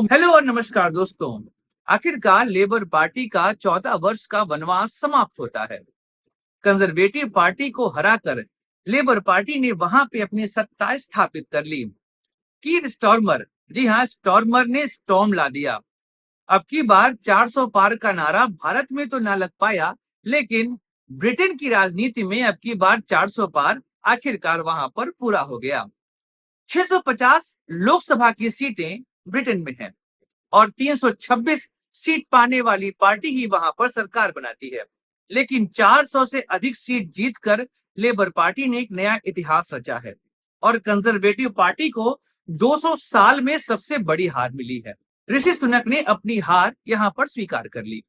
Hello और नमस्कार दोस्तों। आखिरकार लेबर पार्टी का 14 वर्ष का वनवास समाप्त होता है। कंजर्वेटिव पार्टी को हराकर लेबर पार्टी ने वहां पे अपनी सत्ता स्थापित कर ली। कीर स्टॉर्मर, जी हाँ, स्टॉर्मर ने स्टॉर्म ला दिया। अब की बार 400 पार का नारा भारत में तो ना लग पाया, लेकिन ब्रिटेन की राजनीति में अब की बार 400 पार आखिरकार वहां पर पूरा हो गया। 650 लोकसभा की सीटें ब्रिटेन में हैं और 326 सीट पाने वाली पार्टी ही वहां पर सरकार बनाती है। लेकिन 400 से अधिक सीट जीतकर लेबर पार्टी ने एक नया इतिहास रचा है और कंजर्वेटिव पार्टी को 200 साल में सबसे बड़ी हार मिली है। ऋषि सुनक ने अपनी हार यहां पर स्वीकार कर ली।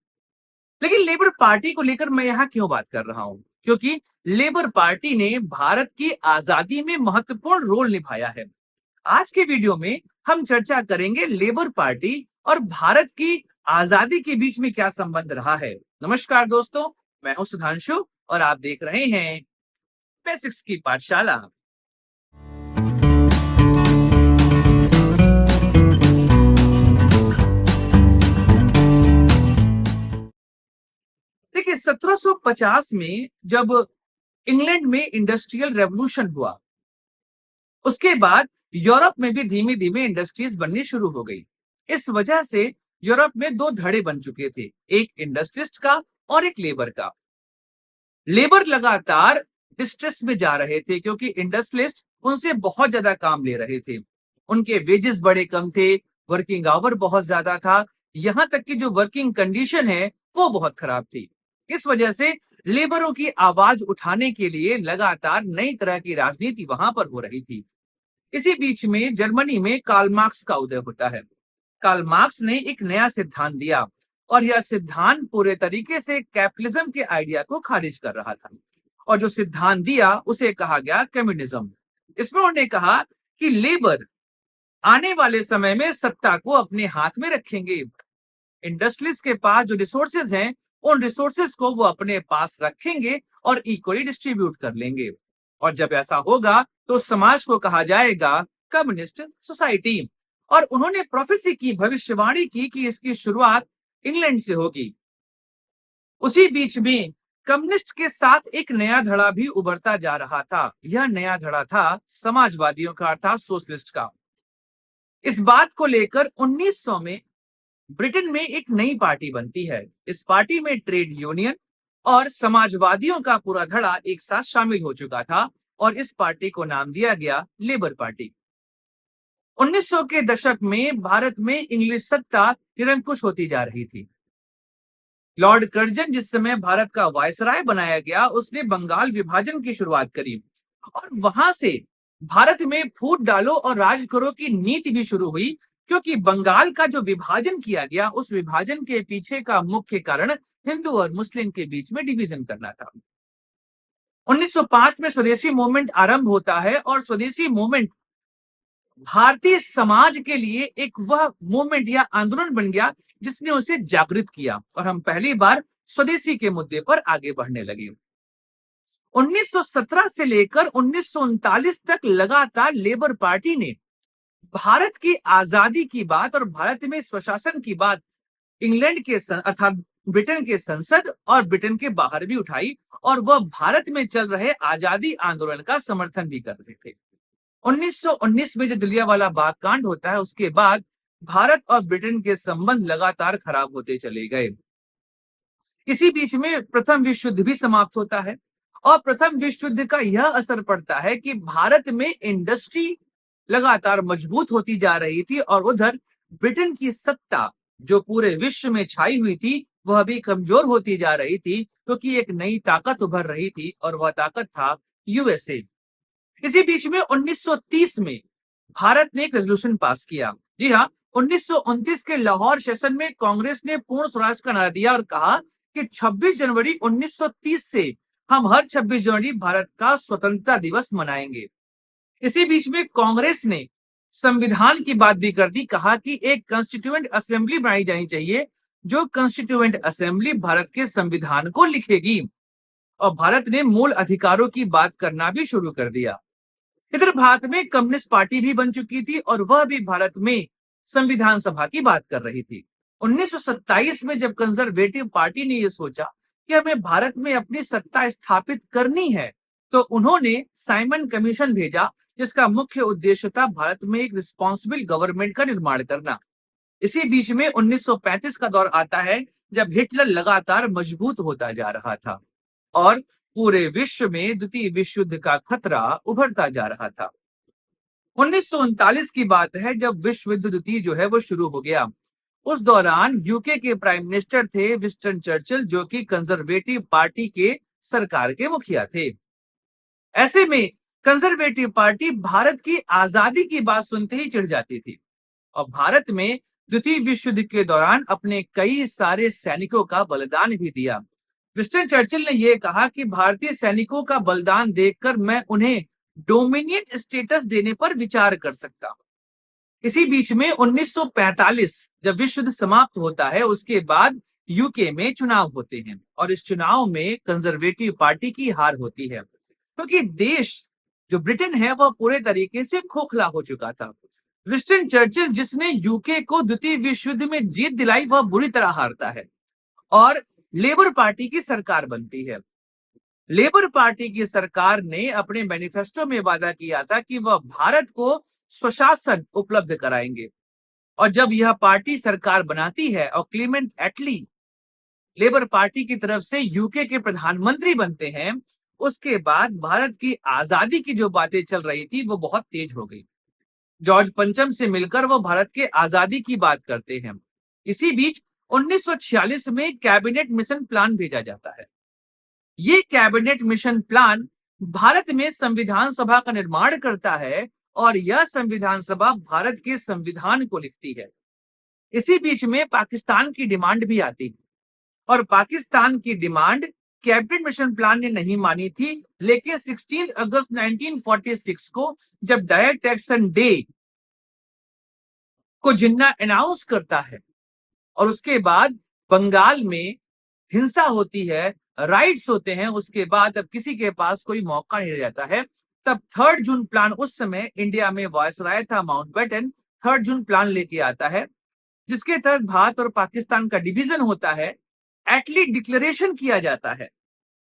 लेकिन लेबर पार्टी को लेकर मैं यहाँ क्यों बात कर रहा हूं? क्योंकि लेबर पार्टी ने भारत की आजादी में महत्वपूर्ण रोल निभाया है। आज के वीडियो में हम चर्चा करेंगे लेबर पार्टी और भारत की आजादी के बीच में क्या संबंध रहा है। नमस्कार दोस्तों, मैं हूं सुधांशु और आप देख रहे हैं बेसिक्स की पाठशाला। देखिए, 1750 में जब इंग्लैंड में इंडस्ट्रियल रेवोल्यूशन हुआ, उसके बाद यूरोप में भी धीमे धीमे इंडस्ट्रीज बननी शुरू हो गई। इस वजह से यूरोप में दो धड़े बन चुके थे, एक इंडस्ट्रिस्ट का और एक लेबर का। लेबर लगातार डिस्ट्रेस में जा रहे थे क्योंकि इंडस्ट्रियलिस्ट उनसे बहुत ज्यादा काम ले रहे थे। उनके वेजेस बड़े कम थे, वर्किंग आवर बहुत ज्यादा था, यहां तक कि जो वर्किंग कंडीशन है वो बहुत खराब थी। इस वजह से लेबरों की आवाज उठाने के लिए लगातार नई तरह की राजनीति वहां पर हो रही थी। इसी बीच में जर्मनी में कार्ल मार्क्स का उदय होता है। कार्ल मार्क्स ने एक नया सिद्धांत दिया और यह सिद्धांत पूरे तरीके से कैपिटलिज्म के आइडिया को खारिज कर रहा था। और जो सिद्धांत दिया उसे कहा गया कम्युनिज्म। इसमें उन्होंने कहा कि लेबर आने वाले समय में सत्ता को अपने हाथ में रखेंगे। इंडस्ट्रीज के पास जो रिसोर्सेज हैं, उन रिसोर्सेज को वो अपने पास रखेंगे और इक्वली डिस्ट्रीब्यूट कर लेंगे। और जब ऐसा होगा तो समाज को कहा जाएगा कम्युनिस्ट सोसाइटी। और उन्होंने प्रोफेसी की, भविष्यवाणी की कि इसकी शुरुआत इंग्लैंड से होगी। उसी बीच में कम्युनिस्ट के साथ एक नया धड़ा भी उभरता जा रहा था। यह नया धड़ा था समाजवादियों का, अर्थात सोशलिस्ट का। इस बात को लेकर 1900 में ब्रिटेन में एक नई पार्टी बनती है। इस पार्टी में ट्रेड यूनियन और समाजवादियों का पूरा धड़ा एक साथ शामिल हो चुका था और इस पार्टी को नाम दिया गया लेबर पार्टी। 1900 के दशक में भारत में इंग्लिश सत्ता निरंकुश होती जा रही थी। लॉर्ड कर्जन जिस समय भारत का वायसराय बनाया गया, उसने बंगाल विभाजन की शुरुआत करी और वहां से भारत में फूट डालो और राज करो की नीति भी शुरू हुई। क्योंकि बंगाल का जो विभाजन किया गया, उस विभाजन के पीछे का मुख्य कारण हिंदू और मुस्लिम के बीच में डिवीजन करना था। 1905 में स्वदेशी मूवमेंट आरंभ होता है और स्वदेशी मूवमेंट भारतीय समाज के लिए एक वह मूवमेंट या आंदोलन बन गया जिसने उसे जागृत किया और हम पहली बार स्वदेशी के मुद्दे पर आगे बढ़ने लगे। 1917 से लेकर 1939 तक लगातार लेबर पार्टी ने भारत की आजादी की बात और भारत में स्वशासन की बात इंग्लैंड के अर्थात ब्रिटेन के संसद और ब्रिटेन के बाहर भी उठाई और वह भारत में चल रहे आजादी आंदोलन का समर्थन भी कर रहे थे। 1919 में जो जलियांवाला बाग कांड होता है, उसके बाद भारत और ब्रिटेन के संबंध लगातार खराब होते चले गए। इसी बीच में प्रथम विश्व युद्ध भी समाप्त होता है और प्रथम विश्व युद्ध का यह असर पड़ता है कि भारत में इंडस्ट्री लगातार मजबूत होती जा रही थी और उधर ब्रिटेन की सत्ता जो पूरे विश्व में छाई हुई थी, वह भी कमजोर होती जा रही थी क्योंकि एक नई ताकत उभर रही थी और वह ताकत था यूएसए। इसी बीच में 1930 में भारत ने एक रेजोल्यूशन पास किया। जी हाँ, 1929 के लाहौर सेशन में कांग्रेस ने पूर्ण स्वराज का नारा दिया और कहा कि 26 जनवरी 1930 से हम हर 26 जनवरी भारत का स्वतंत्रता दिवस मनाएंगे। इसी बीच में कांग्रेस ने संविधान की बात भी कर दी, कहा कि एक कॉन्स्टिट्यूएंट असेंबली बनाई जानी चाहिए जो कॉन्स्टिट्यूएंट असेंबली भारत के संविधान को लिखेगी और भारत ने मूल अधिकारों की बात करना भी शुरू कर दिया। इधर भारत में कम्युनिस्ट पार्टी भी बन चुकी थी और वह भी भारत में संविधान सभा की बात कर रही थी। 1927 में जब कंजर्वेटिव पार्टी ने यह सोचा कि हमें भारत में अपनी सत्ता स्थापित करनी है, तो उन्होंने साइमन कमीशन भेजा, जिसका मुख्य उद्देश्य था भारत में एक रिस्पॉन्सिबल गवर्नमेंट का निर्माण करना। इसी बीच में 1935 का दौर आता है, जब हिटलर लगातार मजबूत होता जा रहा था और पूरे विश्व में द्वितीय विश्व युद्ध का खतरा उभरता जा रहा था। 1939 की बात है, जब विश्व युद्ध द्वितीय जो है वो शुरू हो गया। उस दौरान यूके के प्राइम मिनिस्टर थे विंस्टन चर्चिल, जो कि कंजर्वेटिव पार्टी के सरकार के मुखिया थे। ऐसे में कंजर्वेटिव पार्टी भारत की आजादी की बात सुनते ही चिढ़ जाती थी और भारत में द्वितीय विश्व युद्ध के दौरान अपने कई सारे सैनिकों का बलिदान भी दिया। विंस्टन चर्चिल ने यह कहा कि भारतीय सैनिकों का बलिदान देखकर मैं उन्हें डोमिनियन स्टेटस देने पर विचार कर सकता हूं। इसी बीच में 1945 जब विश्व युद्ध समाप्त होता है, उसके बाद यूके में चुनाव होते हैं और इस चुनाव में कंजर्वेटिव पार्टी की हार होती है, क्योंकि देश जो ब्रिटेन है वह पूरे तरीके से खोखला हो चुका था। विंस्टन चर्चिल, जिसने यूके को द्वितीय विश्व युद्ध में जीत दिलाई, वह बुरी तरह हारता है और लेबर पार्टी की सरकार बनती है। लेबर पार्टी की सरकार ने अपने मैनिफेस्टो में वादा किया था कि वह भारत को स्वशासन उपलब्ध कराएंगे और जब यह पार्टी सरकार बनाती है और क्लीमेंट एटली लेबर पार्टी की तरफ से यूके के प्रधानमंत्री बनते हैं, उसके बाद भारत की आजादी की जो बातें चल रही थी वो बहुत तेज हो गई। जॉर्ज पंचम से मिलकर वो भारत के आजादी की बात करते हैं। इसी बीच 1946 में कैबिनेट मिशन प्लान भेजा जाता है। ये कैबिनेट मिशन प्लान भारत में संविधान सभा का निर्माण करता है और यह संविधान सभा भारत के संविधान को लिखती है। इसी बीच में पाकिस्तान की डिमांड भी आती है और पाकिस्तान की डिमांड कैबिनेट मिशन प्लान ने नहीं मानी थी, लेकिन 16 अगस्त 1946 को जब डायरेक्ट एक्शन डे को जिन्ना अनाउंस करता है और उसके बाद बंगाल में हिंसा होती है, राइट्स होते हैं, उसके बाद अब किसी के पास कोई मौका नहीं रह जाता है। तब 3 जून प्लान, उस समय इंडिया में वायसराय था माउंटबेटन, 3 जून प्लान लेके आता है, जिसके तहत भारत और पाकिस्तान का डिवीजन होता है। एटली डिक्लेरेशन किया जाता है,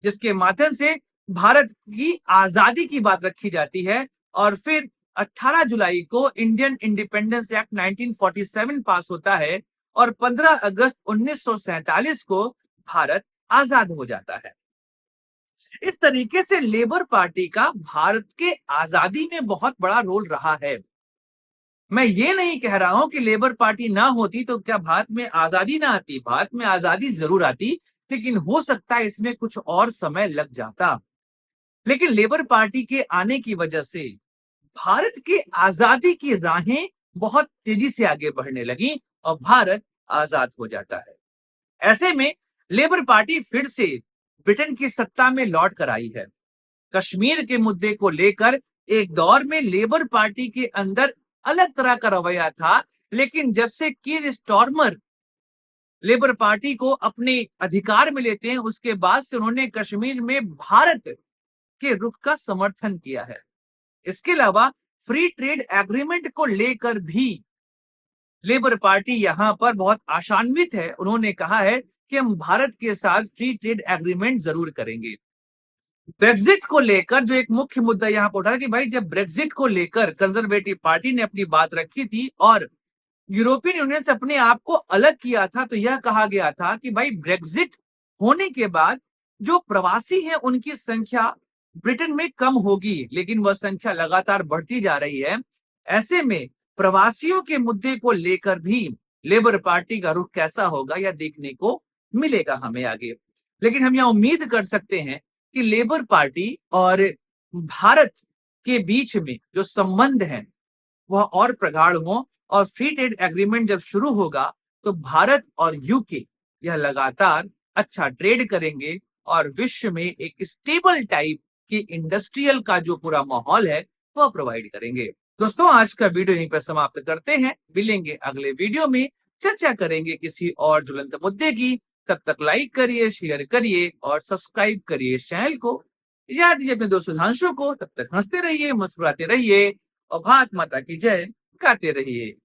जिसके माध्यम से भारत की आजादी की बात रखी जाती है और फिर 18 जुलाई को इंडियन इंडिपेंडेंस एक्ट 1947 पास होता है और 15 अगस्त 1947 को भारत आजाद हो जाता है। इस तरीके से लेबर पार्टी का भारत के आजादी में बहुत बड़ा रोल रहा है। मैं ये नहीं कह रहा हूं कि लेबर पार्टी ना होती तो क्या भारत में आजादी ना आती, भारत में आजादी जरूर आती, लेकिन हो सकता है इसमें कुछ और समय लग जाता। लेकिन लेबर पार्टी के आने की वजह से भारत की आजादी की राहें बहुत तेजी से आगे बढ़ने लगी और भारत आजाद हो जाता है। ऐसे में लेबर पार्टी फिर से ब्रिटेन की सत्ता में लौट कर आई है। कश्मीर के मुद्दे को लेकर एक दौर में लेबर पार्टी के अंदर अलग तरह का रवैया था, लेकिन जब से कीर स्टारमर लेबर पार्टी को अपने अधिकार में लेते हैं, उसके बाद से उन्होंने कश्मीर में भारत के रुख का समर्थन किया है। इसके अलावा फ्री ट्रेड एग्रीमेंट को लेकर भी लेबर पार्टी यहां पर बहुत आशान्वित है। उन्होंने कहा है कि हम भारत के साथ फ्री ट्रेड एग्रीमेंट जरूर करेंगे। ब्रेक्जिट को लेकर जो एक मुख्य मुद्दा यहां पर उठा कि भाई, जब ब्रेक्जिट को लेकर कंजर्वेटिव पार्टी ने अपनी बात रखी थी और यूरोपियन यूनियन से अपने आप को अलग किया था, तो यह कहा गया था कि भाई ब्रेक्जिट होने के बाद जो प्रवासी हैं उनकी संख्या ब्रिटेन में कम होगी, लेकिन वह संख्या लगातार बढ़ती जा रही है। ऐसे में प्रवासियों के मुद्दे को लेकर भी लेबर पार्टी का रुख कैसा होगा यह देखने को मिलेगा हमें आगे। लेकिन हम यह उम्मीद कर सकते हैं कि लेबर पार्टी और भारत के बीच में जो संबंध है वह और प्रगाढ़ हो और फ्री ट्रेड एग्रीमेंट जब शुरू होगा तो भारत और यूके यह लगातार अच्छा ट्रेड करेंगे और विश्व में एक स्टेबल टाइप की इंडस्ट्रियल का जो पूरा माहौल है वह प्रोवाइड करेंगे। दोस्तों, आज का वीडियो यहीं पर समाप्त करते हैं। मिलेंगे अगले वीडियो में, चर्चा करेंगे किसी और ज्वलंत मुद्दे की। तब तक लाइक करिए, शेयर करिए और सब्सक्राइब करिए चैनल को। इजाजत दीजिए अपने दोस्त सुधांशु को। तब तक हंसते रहिए, मुस्कुराते रहिए और भारत माता की जय गाते रहिए।